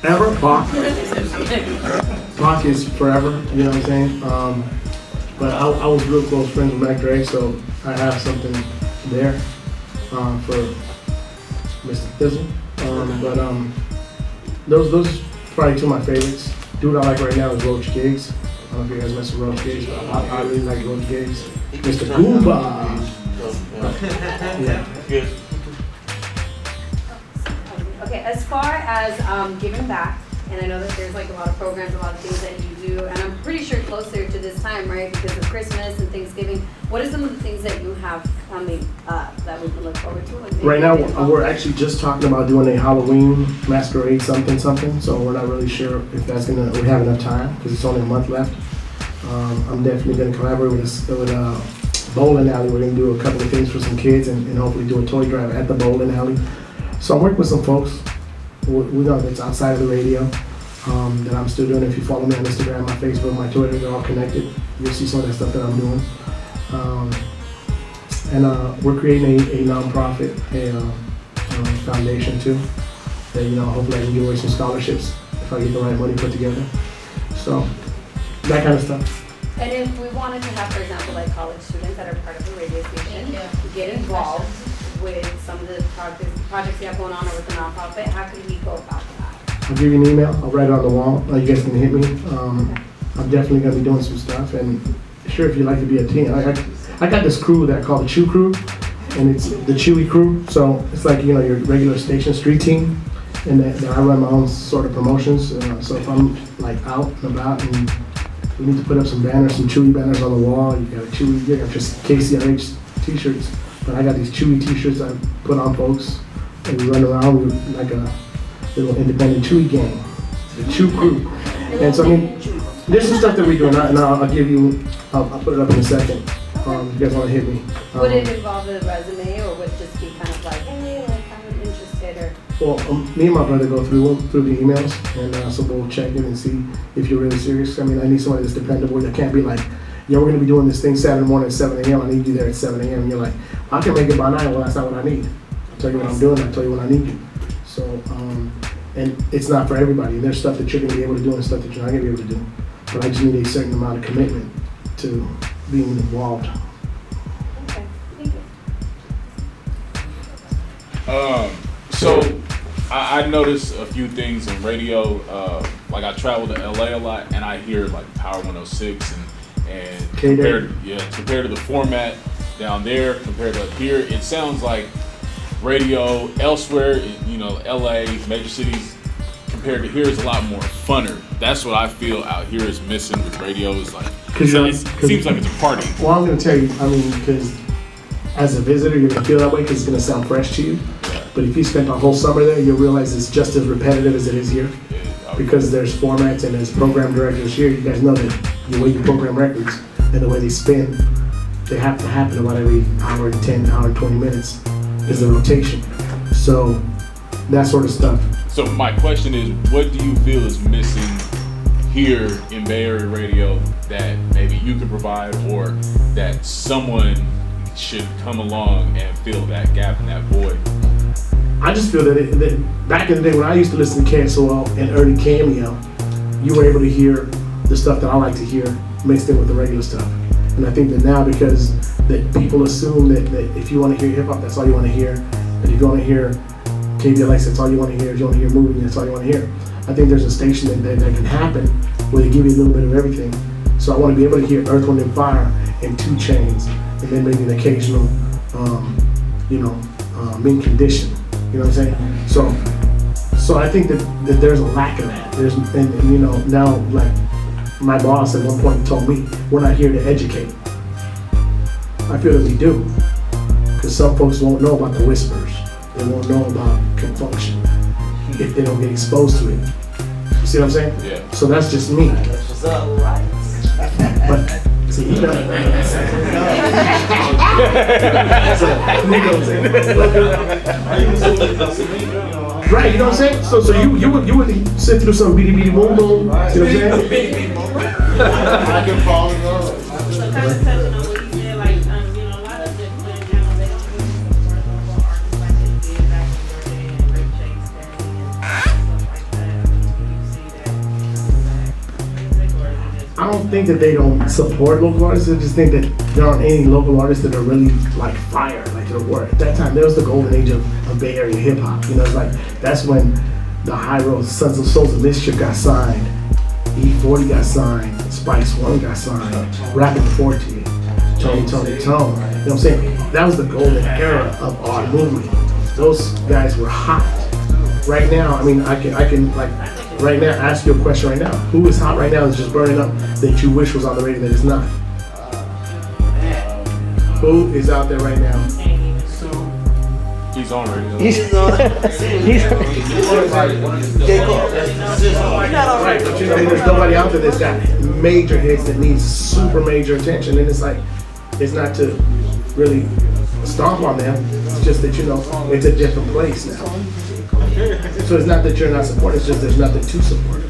Ever? Bach. Bach is forever, you know what I'm saying? But I was real close friends with Mac Dre, so I have something there for Mr. Thizzle. But those probably two of my favorites. Dude I like right now is Roach Giggs. I don't know if you guys mess with Roach Giggs, but I really like Roach Giggs. Mr. Goomba. Yeah. Good. Okay, as far as giving back, and I know that there's like a lot of programs, a lot of things that you do, and I'm pretty sure closer to this time, right, because of Christmas and Thanksgiving, what are some of the things that you have coming up that we can look forward to? Like Right now, we're actually just talking about doing a Halloween masquerade something, so we're not really sure if that's we have enough time, because it's only a month left. I'm definitely going to collaborate with a bowling alley. We're going to do a couple of things for some kids and hopefully do a toy drive at the bowling alley. So I'm working with some folks. We know that's outside of the radio that I'm still doing. If you follow me on Instagram, my Facebook, my Twitter, they're all connected. You'll see some of that stuff that I'm doing. And we're creating a nonprofit, a foundation too. That hopefully I can give away some scholarships if I get the right money put together. So that kind of stuff. And if we wanted to have, for example, like college students that are part of the radio station, get involved with some of the projects you have going on or with the nonprofit, how can we go about that? I'll give you an email. I'll write it on the wall. You guys can hit me. I'm definitely going to be doing some stuff. And sure, if you'd like to be a team, I got this crew that I call the Chuy crew, and it's the Chuy crew. So it's like your regular station street team, and then I run my own sort of promotions. So if I'm like out and about and we need to put up some banners, some Chuy banners on the wall, you got a Chuy, you got just KCRH t-shirts. But I got these Chuy t-shirts I put on folks, and we run around with like a little independent Chuy gang, the Chuy crew. And so there's some stuff that we're doing, and I'll give you, I'll put it up in a second. If you guys want to hit me. Would it involve a resume, or would it just be kind of like, hey, like I'm interested, or? Well, me and my brother go through the emails, and so we'll check it and see if you're really serious. I need somebody that's dependable. That can't be like, we're going to be doing this thing Saturday morning at 7 a.m. I need you there at 7 a.m. And you're like, I can make it by 9. Well, that's not what I need. I'll tell you what I'm doing. I'll tell you what I need you. So, and it's not for everybody. There's stuff that you're going to be able to do and stuff that you're not going to be able to do. But I just need a certain amount of commitment to being involved. Okay, thank you. So I noticed a few things in radio. Like I travel to LA a lot, and I hear like Power 106 and compared to the format down there compared to up here, it sounds like radio elsewhere, LA, major cities, compared to here is a lot more funner. That's what I feel out here is missing with radio. Is like it seems like it's a party. Well, I'm going to tell you, because as a visitor, you're going to feel that way because it's going to sound fresh to you. Yeah. But if you spent a whole summer there, you'll realize it's just as repetitive as it is here. Because there's formats and there's program directors here. You guys know that the way you program records and the way they spin, they have to happen about every hour and 10, hour and 20 minutes is the rotation. So that sort of stuff. So my question is, what do you feel is missing here in Bay Area radio that maybe you can provide, or that someone should come along and fill that gap and that void? I just feel that back in the day when I used to listen to KSOL and early Cameo, you were able to hear the stuff that I like to hear mixed in with the regular stuff. And I think that now, because that people assume that if you want to hear hip hop, that's all you want to hear. And if you want to hear KBLX, that's all you want to hear. If you want to hear movie, that's all you want to hear. I think there's a station that can happen where they give you a little bit of everything. So I want to be able to hear Earth, Wind & Fire and 2 Chainz, and then maybe an occasional, Mint Condition. You know what I'm saying? So I think that there's a lack of that. Now, like my boss at one point told me, we're not here to educate. I feel that we do, because some folks won't know about the whispers. They won't know about confunction if they don't get exposed to it. You see what I'm saying? Yeah. So that's just me. What's up, right? But see, you know. Right, you know what I'm saying? So you would sit through some beady boom boom, you know what I'm saying? I can fall in love. So kind of touching on what you said, like, a lot of the playing channels, they don't really support local artists like they did back in the day, and Rick Chase and stuff like that. I don't think that they don't support local artists. I just think that there aren't any local artists that are really like fire, like there were. At that time, there was the golden age of Bay Area hip hop. You know, it's like that's when the High Road, Sons of Souls of Mischief got signed, E40 got signed, Spice One got signed, Rapping 40, Tony. You know what I'm saying? That was the golden era of our movement. Those guys were hot. Right now, I mean, I can like right now ask you a question right now. Who is hot right now that's just burning up that you wish was on the radio that is not? Who is out there right now? He's on radio. He's on. Right, but you know, there's nobody out there that's got major hits that needs super major attention, and it's like, it's not to really stomp on them, it's just that, you know, it's a different place now. So it's not that you're not supporting, it's just there's nothing to support.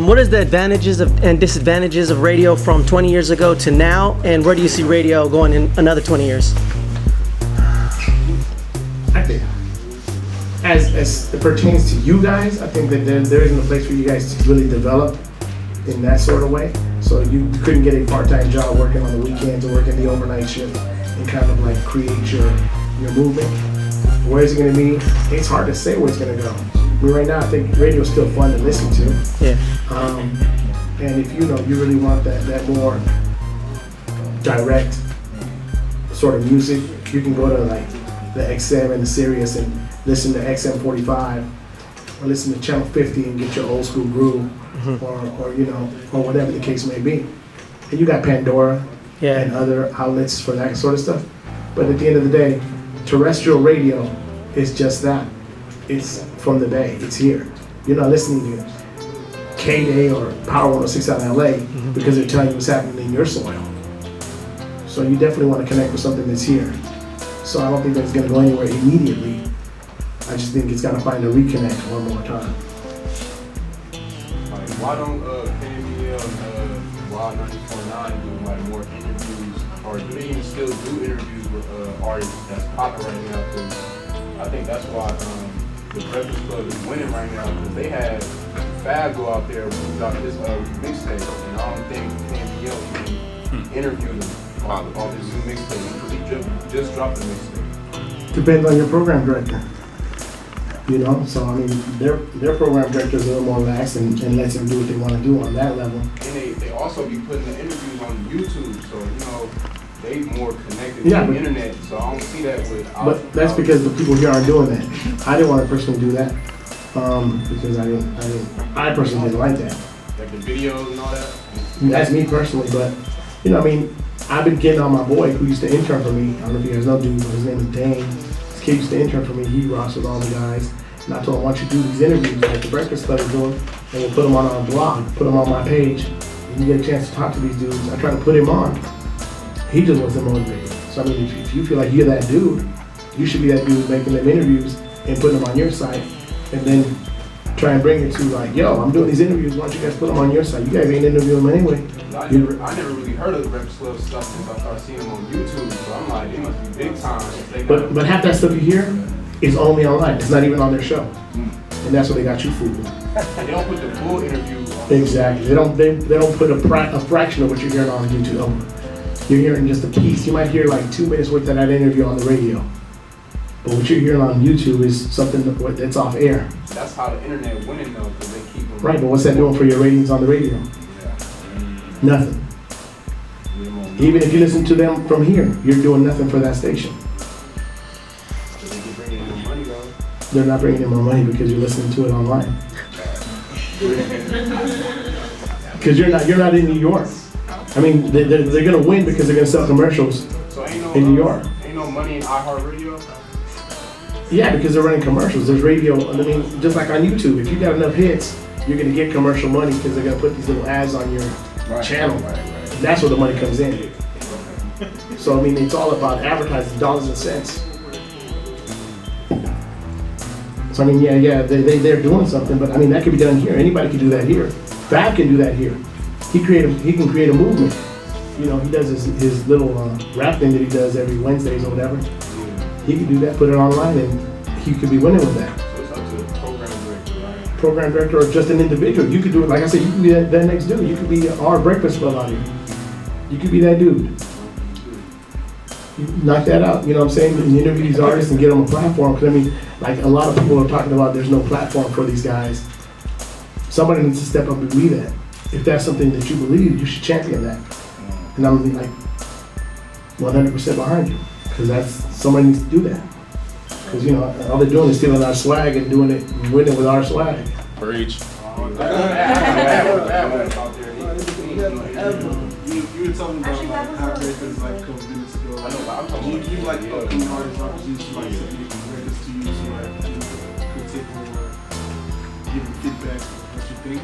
What is the advantages and disadvantages of radio from 20 years ago to now, and where do you see radio going in another 20 years? I think, as it pertains to you guys, I think that there isn't a place for you guys to really develop in that sort of way. So you couldn't get a part-time job working on the weekends or working the overnight shift and kind of like create your movement. Where is it going to be? It's hard to say where it's going to go. I mean, right now, I think radio is still fun to listen to. Yeah. And if you know you really want that more direct sort of music, you can go to like the XM and the Sirius and listen to XM 45 or listen to Channel 50 and get your old school groove, or you know, or whatever the case may be. And you got Pandora and other outlets for that sort of stuff. But at the end of the day, terrestrial radio is just that. It's from the Bay. It's here. You're not listening to K-Day or Power 106 out in LA because they're telling you what's happening in your soil. So you definitely want to connect with something that's here. So I don't think that it's going to go anywhere immediately. I just think it's got to find a reconnect one more time. Like, why don't KBL and Wild 94.9 do like more interviews, or do they even still do interviews with artists that's popping right now? Because I think that's why the Breakfast Club is winning right now, because they had Fab go out there and drop his mixtape, and I don't think KBL can interview them on this new mixtape, because he just dropped the mixtape. Depends on your program director. You know, so I mean, their program director is a little more lax and lets them do what they want to do on that level. And they also be putting the interviews on YouTube, so you know, they more connected to the internet, so I don't see that with... But that's because the people here aren't doing that. I didn't want to personally do that, because I personally didn't like that. Like the videos and all that? That's me personally, but, you know, I mean, I've been getting on my boy who used to intern for me. I don't know if you guys know dude, but his name is Dane. This kid used to intern for me. He rocks with all the guys. And I told him, why don't you do these interviews like the Breakfast Club is doing, and we'll put them on our blog, put them on my page, and you get a chance to talk to these dudes. I try to put him on. He just wasn't motivated. So I mean, if you feel like you're that dude, you should be that dude making them interviews and putting them on your site, and then try and bring it to like, yo, I'm doing these interviews, why don't you guys put them on your site? You guys ain't interviewing them anyway. I never really heard of the Breakfast Club stuff since I started seeing them on YouTube, so I'm like, they must be big time. But half that stuff you hear is only online. It's not even on their show. And that's what they got you fooled with. And they don't put the full interview on. Exactly. They don't put a fraction of what you're hearing on YouTube. You're hearing just a piece. You might hear like 2 minutes worth of that interview on the radio. But what you're hearing on YouTube is something that's off air. That's how the internet winning though, because they keep them. Right, but what's that doing for your ratings on the radio? Nothing. Even if you listen to them from here, you're doing nothing for that station. They bringing in more money though. They're not bringing in more money because you're listening to it online. Because you're not in New York. I mean, they're gonna win because they're gonna sell commercials in New York. Ain't no money in iHeartRadio? Yeah, because they're running commercials. There's radio, I mean, just like on YouTube, if you got enough hits, you're gonna get commercial money because they're gonna put these little ads on your channel. That's where the money comes in. So, I mean, it's all about advertising, dollars and cents. So, I mean, yeah, they're doing something, but I mean, that could be done here. Anybody can do that here. Fab can do that here. He can create a movement. You know, he does his little rap thing that he does every Wednesdays or whatever. He can do that, put it online, and he could be winning with that. So it's up to the program director, right? program director or just an individual. You could do it, like I said, you could be that next dude. You could be our breakfast club out here. You could be that dude. You knock that out, you know what I'm saying? And interview these artists and get them a platform. Because I mean, like a lot of people are talking about there's no platform for these guys. Somebody needs to step up and be that. If that's something that you believe, you should champion that. And I'm like 100% behind you. Because somebody needs to do that. Because, you know, all they're doing is stealing our swag and doing it and winning with our swag. Preach. You were talking about like heartbreakers like a couple minutes ago. I know, but I'm talking about you like upcoming artists, opportunities like something records to you, so like critique or give feedback on what you think.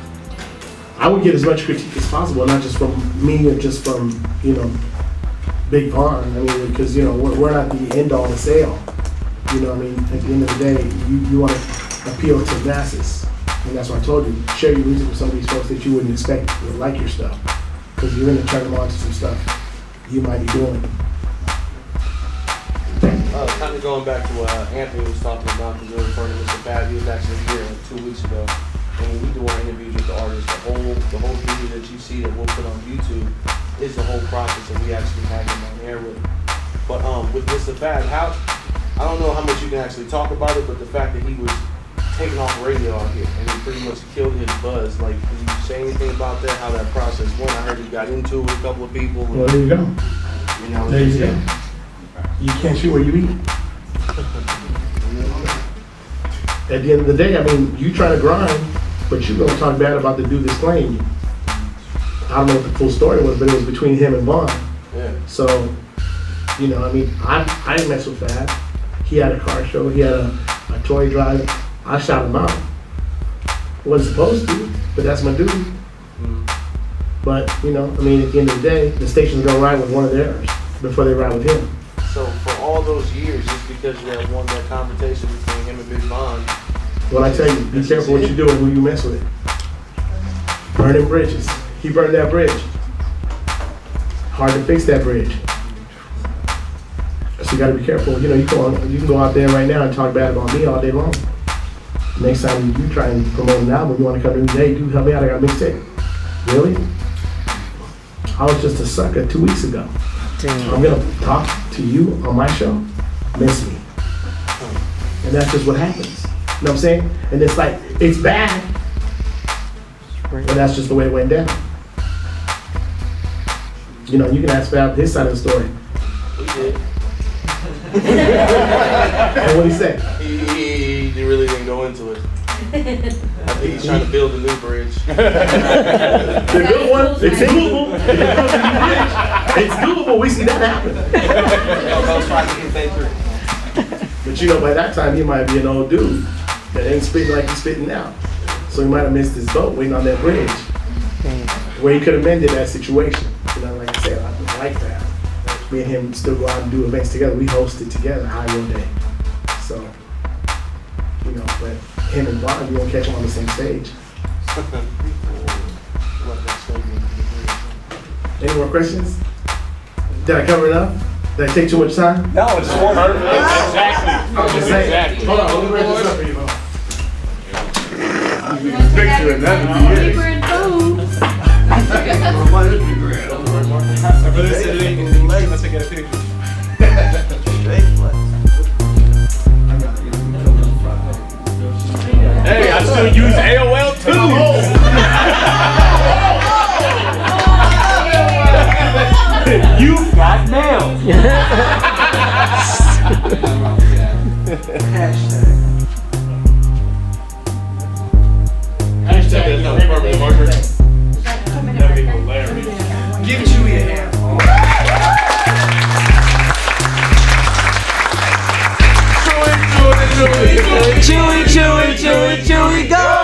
I would get as much critique as possible, not just from me or just from, you know, Big Vaughn. I mean, because, you know, we're not the end all to say all. You know what I mean? At the end of the day, you want to appeal to masses. And that's why I told you, share your music with some of these folks that you wouldn't expect would like your stuff. Because you're going to turn them on to some stuff you might be doing. Kind of going back to what Anthony was talking about, because we were referring to Mr. Bad. He was actually here 2 weeks ago. And when we do our interviews with the artists, the whole video that you see that we'll put on YouTube is the whole process that we actually have him on air with. But with Mr. Bad, I don't know how much you can actually talk about it, but the fact that he was taking off radio out here and he pretty much killed his buzz. Like, can you say anything about that? How that process went? I heard you got into it with a couple of people. Well, there you go. You know, there you go. You can't shoot where you eat. At the end of the day, I mean, you try to grind, but you're going to talk bad about the dude that's playing you. I don't know what the full story was, but it was between him and Vaughn. Yeah. So, you know, I mean, I didn't mess with Fab. He had a car show. He had a toy drive. I shot him out. Wasn't supposed to, but that's my dude. But, you know, I mean, at the end of the day, the station's gonna ride with one of theirs before they ride with him. So for all those years, just because you had won that confrontation between him and Big Von. Well, I tell you, be careful what you do and who you mess with. Burning bridges. He burned that bridge. Hard to fix that bridge. So you gotta be careful. You know, you can go out there right now and talk bad about me all day long. Next time you try and promote an album, you want to come to me, hey, dude, help me out, I got a mixtape. Really? I was just a sucker 2 weeks ago. Damn. I'm gonna talk to you on my show, miss me. And that's just what happens. You know what I'm saying? And it's like, it's bad, but that's just the way it went down. You know, you can ask Fab his side of the story. He did. And what'd he say? He really didn't go into it. I think he's trying to build a new bridge. The good one, it's doable. It's doable, we see that happen. But you know, by that time, he might be an old dude that ain't spitting like he's spitting now. So he might have missed his boat waiting on that bridge, where he could have mended that situation. You know, like I said, I like that. Me and him still go out and do events together. We hosted together, High Road Day. So, you know, but him and Vaughn, you won't catch him on the same stage. Any more questions? Did I cover enough? Did I take too much time? No, it's Perfect. Exactly. I'm just saying. Exactly. Hold on, let me write this up for you, bro. Picture and that would be paper and food. Hey, I still use AOL too. You got mail. Hashtag is not permanent marker. That'd be hilarious. Give Chuy a hand. Chewy, chewy, chewy, chewy, go!